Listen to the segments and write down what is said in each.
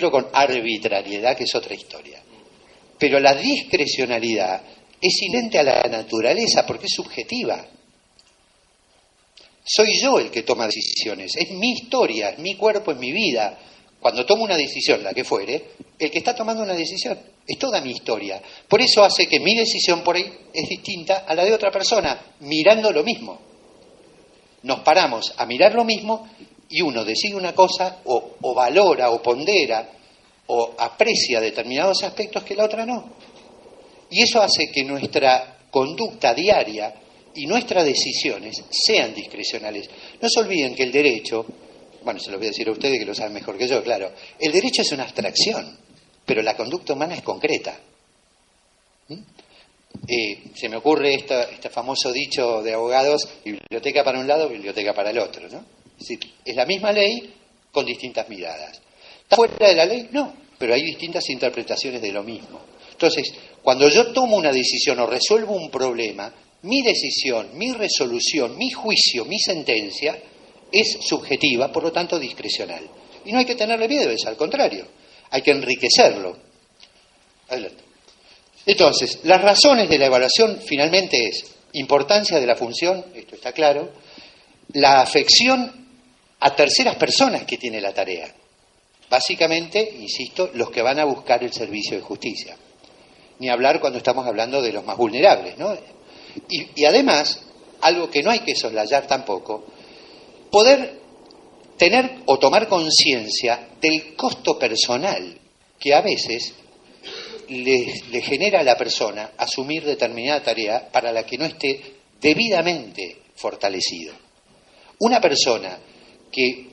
mezclo con arbitrariedad, que es otra historia. Pero la discrecionalidad es inherente a la naturaleza porque es subjetiva. Soy yo el que toma decisiones, es mi historia, es mi cuerpo, es mi vida. Cuando tomo una decisión, la que fuere, el que está tomando una decisión es toda mi historia. Por eso hace que mi decisión por ahí es distinta a la de otra persona, mirando lo mismo. Nos paramos a mirar lo mismo y uno decide una cosa o valora o pondera o aprecia determinados aspectos que la otra no. Y eso hace que nuestra conducta diaria y nuestras decisiones sean discrecionales. No se olviden que el derecho, bueno, se lo voy a decir a ustedes que lo saben mejor que yo, claro, el derecho es una abstracción, pero la conducta humana es concreta. Se me ocurre este famoso dicho de abogados, biblioteca para un lado, biblioteca para el otro, ¿no? Es decir, es la misma ley con distintas miradas. ¿Está fuera de la ley? No, pero hay distintas interpretaciones de lo mismo. Entonces, cuando yo tomo una decisión o resuelvo un problema, mi decisión, mi resolución, mi juicio, mi sentencia es subjetiva, por lo tanto discrecional. Y no hay que tenerle miedo, es al contrario, hay que enriquecerlo. Adelante. Entonces, las razones de la evaluación finalmente es importancia de la función, esto está claro, la afección a terceras personas que tiene la tarea. Básicamente, insisto, los que van a buscar el servicio de justicia. Ni hablar cuando estamos hablando de los más vulnerables, ¿no? Y además, algo que no hay que soslayar tampoco, poder tener o tomar conciencia del costo personal que a veces le genera a la persona asumir determinada tarea para la que no esté debidamente fortalecido. Una persona que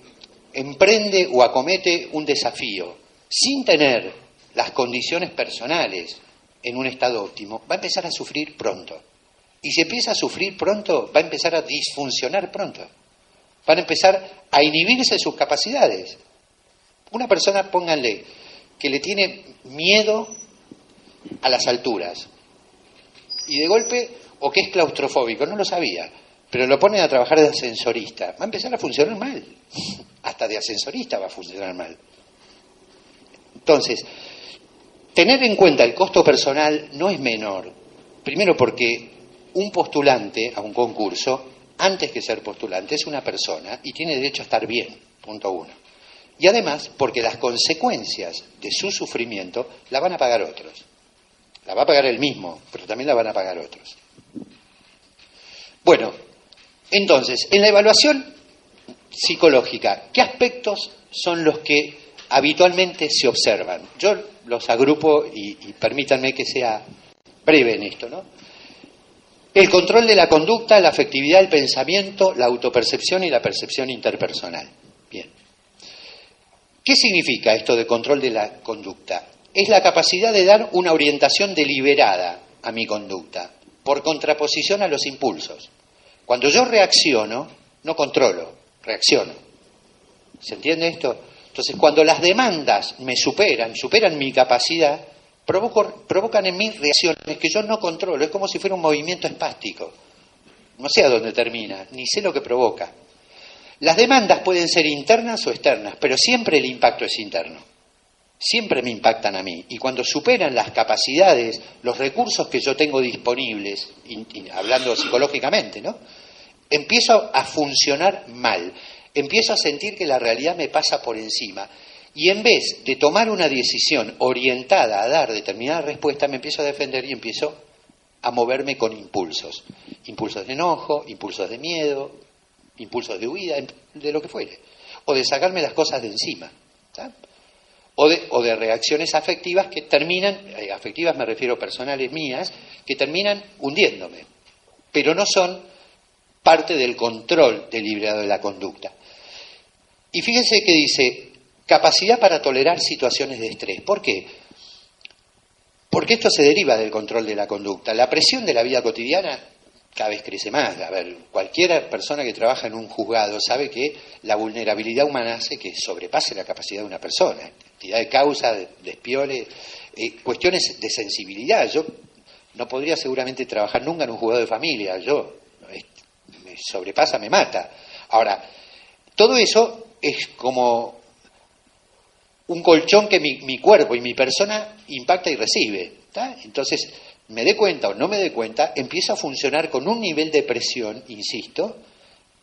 emprende o acomete un desafío sin tener las condiciones personales en un estado óptimo, va a empezar a sufrir pronto. Y si empieza a sufrir pronto, va a empezar a disfuncionar pronto. Van a empezar a inhibirse sus capacidades. Una persona, pónganle, que le tiene miedo a las alturas y de golpe, o que es claustrofóbico, no lo sabía, pero lo ponen a trabajar de ascensorista, va a empezar a funcionar mal. Hasta de ascensorista va a funcionar mal. Entonces, tener en cuenta el costo personal no es menor. Primero porque un postulante a un concurso, antes que ser postulante, es una persona y tiene derecho a estar bien, punto uno. Y además porque las consecuencias de su sufrimiento la van a pagar otros. La va a pagar él mismo, pero también la van a pagar otros. Bueno, entonces, en la evaluación psicológica, ¿qué aspectos son los que habitualmente se observan? Yo los agrupo y permítanme que sea breve en esto, ¿no? El control de la conducta, la afectividad, el pensamiento, la autopercepción y la percepción interpersonal. Bien. ¿Qué significa esto de control de la conducta? Es la capacidad de dar una orientación deliberada a mi conducta, por contraposición a los impulsos. Cuando yo reacciono, no controlo, reacciono. ¿Se entiende esto? Entonces, cuando las demandas me superan mi capacidad, provocan en mí reacciones que yo no controlo. Es como si fuera un movimiento espástico. No sé a dónde termina, ni sé lo que provoca. Las demandas pueden ser internas o externas, pero siempre el impacto es interno. Siempre me impactan a mí. Y cuando superan las capacidades, los recursos que yo tengo disponibles, hablando psicológicamente, ¿no? Empiezo a funcionar mal. Empiezo a sentir que la realidad me pasa por encima. Y en vez de tomar una decisión orientada a dar determinada respuesta, me empiezo a defender y empiezo a moverme con impulsos. Impulsos de enojo, impulsos de miedo, impulsos de huida, de lo que fuere. O de sacarme las cosas de encima. ¿Tá? O de reacciones afectivas que terminan, afectivas me refiero personales mías, que terminan hundiéndome. Pero no son parte del control deliberado de la conducta. Y fíjense que dice, capacidad para tolerar situaciones de estrés. ¿Por qué? Porque esto se deriva del control de la conducta. La presión de la vida cotidiana cada vez crece más. A ver, cualquier persona que trabaja en un juzgado sabe que la vulnerabilidad humana hace que sobrepase la capacidad de una persona. Entidad de causa, de despiole, cuestiones de sensibilidad. Yo no podría seguramente trabajar nunca en un juzgado de familia. Me sobrepasa, me mata. Ahora, todo eso es como un colchón que mi cuerpo y mi persona impacta y recibe. ¿Tá? Entonces, me dé cuenta o no me dé cuenta, empiezo a funcionar con un nivel de presión, insisto,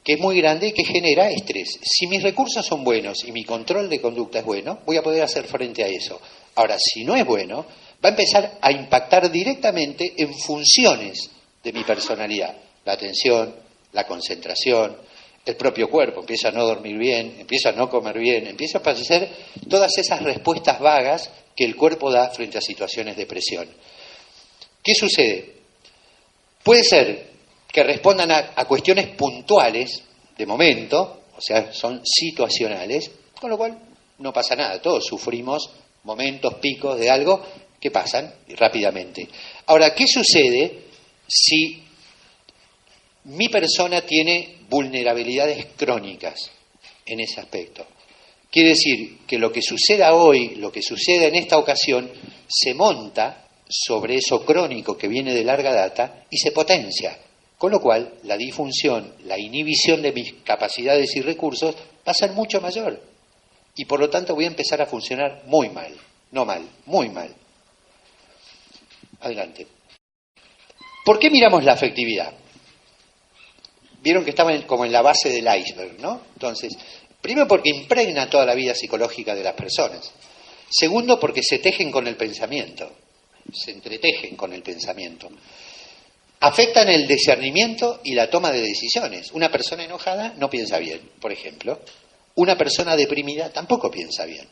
que es muy grande y que genera estrés. Si mis recursos son buenos y mi control de conducta es bueno, voy a poder hacer frente a eso. Ahora, si no es bueno, va a empezar a impactar directamente en funciones de mi personalidad. La atención, la concentración, el propio cuerpo. Empiezo a no dormir bien, empiezo a no comer bien, empiezo a aparecer todas esas respuestas vagas que el cuerpo da frente a situaciones de presión. ¿Qué sucede? Puede ser que respondan a cuestiones puntuales, de momento, o sea, son situacionales, con lo cual no pasa nada, todos sufrimos momentos, picos de algo que pasan rápidamente. Ahora, ¿qué sucede si mi persona tiene vulnerabilidades crónicas en ese aspecto? Quiere decir que lo que suceda hoy, lo que suceda en esta ocasión, se monta sobre eso crónico que viene de larga data y se potencia. Con lo cual, la disfunción, la inhibición de mis capacidades y recursos va a ser mucho mayor. Y por lo tanto voy a empezar a funcionar muy mal. No mal, muy mal. Adelante. ¿Por qué miramos la afectividad? Vieron que estaba como en la base del iceberg, ¿no? Entonces, primero porque impregna toda la vida psicológica de las personas. Segundo, porque se tejen con el pensamiento. Se entretejen con el pensamiento. Afectan el discernimiento y la toma de decisiones. Una persona enojada no piensa bien, por ejemplo. Una persona deprimida tampoco piensa bien.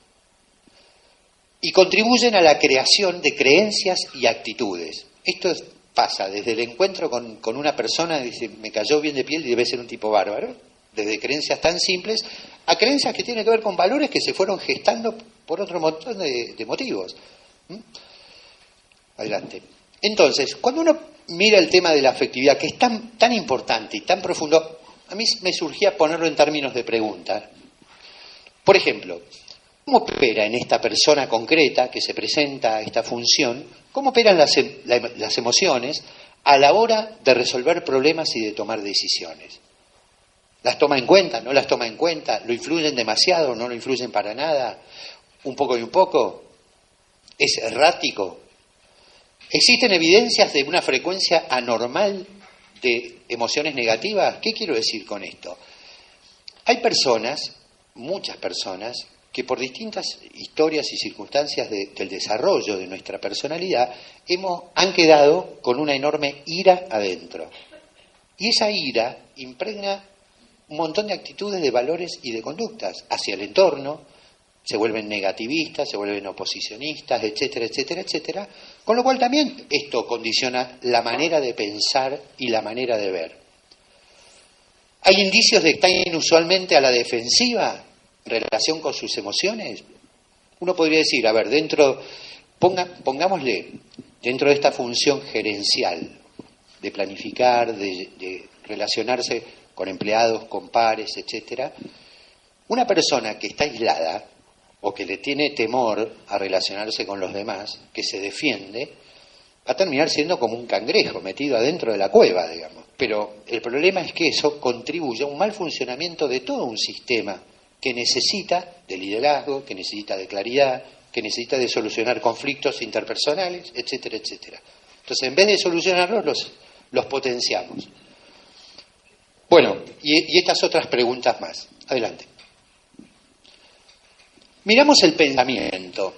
Y contribuyen a la creación de creencias y actitudes. Esto pasa desde el encuentro con una persona, dice, me cayó bien de piel y debe ser un tipo bárbaro, desde creencias tan simples a creencias que tienen que ver con valores que se fueron gestando por otro montón de motivos. Adelante. Entonces, cuando uno mira el tema de la afectividad, que es tan importante y tan profundo, a mí me surgía ponerlo en términos de pregunta. Por ejemplo, ¿cómo opera en esta persona concreta que se presenta a esta función, cómo operan las emociones a la hora de resolver problemas y de tomar decisiones? ¿Las toma en cuenta? ¿No las toma en cuenta? ¿Lo influyen demasiado? ¿No lo influyen para nada? ¿Un poco y un poco? ¿Es errático? ¿Existen evidencias de una frecuencia anormal de emociones negativas? ¿Qué quiero decir con esto? Hay personas, muchas personas, que por distintas historias y circunstancias del desarrollo de nuestra personalidad han quedado con una enorme ira adentro. Y esa ira impregna un montón de actitudes, de valores y de conductas hacia el entorno, se vuelven negativistas, se vuelven oposicionistas, etcétera, etcétera, etcétera, con lo cual también esto condiciona la manera de pensar y la manera de ver. ¿Hay indicios de que están inusualmente a la defensiva en relación con sus emociones? Uno podría decir, a ver, pongámosle, dentro de esta función gerencial, de planificar, de relacionarse con empleados, con pares, etcétera, una persona que está aislada o que le tiene temor a relacionarse con los demás, que se defiende, va a terminar siendo como un cangrejo metido adentro de la cueva, digamos. Pero el problema es que eso contribuye a un mal funcionamiento de todo un sistema que necesita de liderazgo, que necesita de claridad, que necesita de solucionar conflictos interpersonales, etcétera, etcétera. Entonces, en vez de solucionarlos, los potenciamos. Bueno, y estas otras preguntas más. Adelante. Miramos el pensamiento,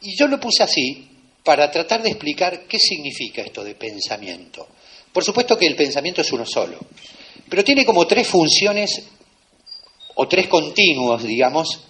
y yo lo puse así para tratar de explicar qué significa esto de pensamiento. Por supuesto que el pensamiento es uno solo, pero tiene como tres funciones o tres continuos, digamos,